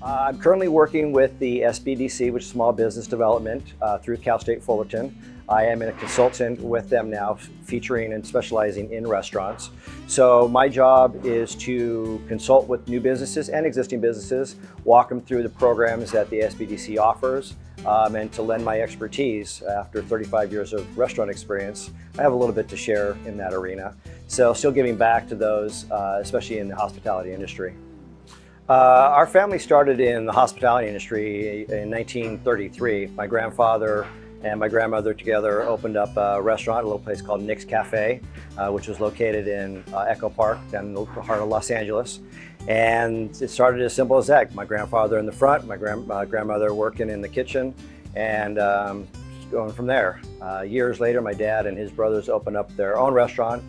I'm currently working with the SBDC, which is Small Business Development, through Cal State Fullerton. I am a consultant with them now, featuring and specializing in restaurants. So my job is to consult with new businesses and existing businesses, walk them through the programs that the SBDC offers, and to lend my expertise. After 35 years of restaurant experience, I have a little bit to share in that arena. So still giving back to those, especially in the hospitality industry. Our family started in the hospitality industry in 1933. My grandfather and my grandmother together opened up a restaurant, a little place called Nick's Cafe, which was located in Echo Park, down in the heart of Los Angeles. And it started as simple as that. My grandfather in the front, my grandmother working in the kitchen, and going from there. Years later, my dad and his brothers opened up their own restaurant,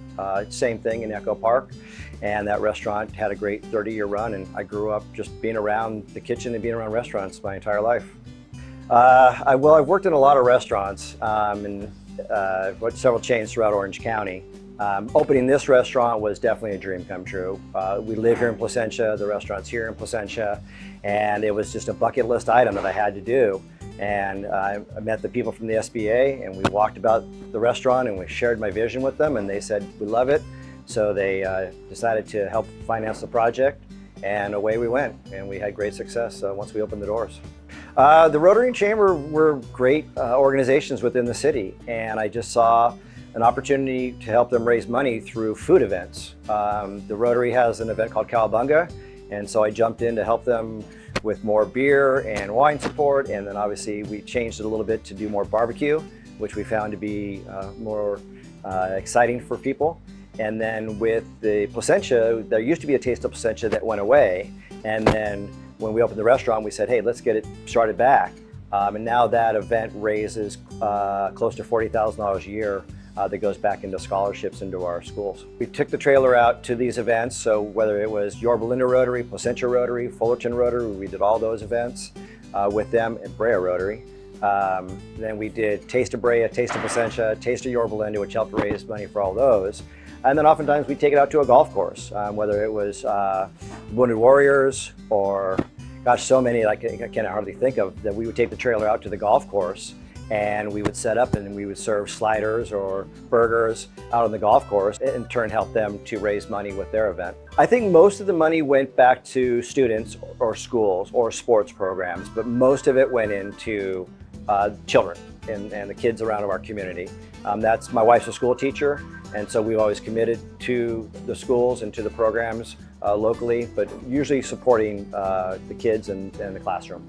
same thing in Echo Park. And that restaurant had a great 30-year run, and I grew up just being around the kitchen and being around restaurants my entire life. I've worked in a lot of restaurants and several chains throughout Orange County. Opening this restaurant was definitely a dream come true. We live here in Placentia, the restaurant's here in Placentia, and it was just a bucket list item that I had to do. And I met the people from the SBA, and we walked about the restaurant, and we shared my vision with them, and they said, "We love it." So they decided to help finance the project, and away we went, and we had great success once we opened the doors. The Rotary and Chamber were great organizations within the city, and I just saw an opportunity to help them raise money through food events. The Rotary has an event called Cowabunga, and so I jumped in to help them with more beer and wine support, and then obviously we changed it a little bit to do more barbecue, which we found to be more exciting for people. And then with the Placentia, there used to be a Taste of Placentia that went away. And then when we opened the restaurant, we said, hey, let's get it started back. And now that event raises close to $40,000 a year that goes back into scholarships into our schools. We took the trailer out to these events. So whether it was Yorba Linda Rotary, Placentia Rotary, Fullerton Rotary, we did all those events with them, and Brea Rotary. Then we did Taste of Brea, Taste of Placentia, Taste of Yorba Linda, which helped raise money for all those. And then oftentimes we take it out to a golf course, whether it was Wounded Warriors or, gosh, so many I can't hardly think of, that we would take the trailer out to the golf course and we would set up and we would serve sliders or burgers out on the golf course, and in turn help them to raise money with their event. I think most of the money went back to students or schools or sports programs, but most of it went into children and the kids around our community. My wife's a school teacher, and so we've always committed to the schools and to the programs locally, but usually supporting the kids and the classroom.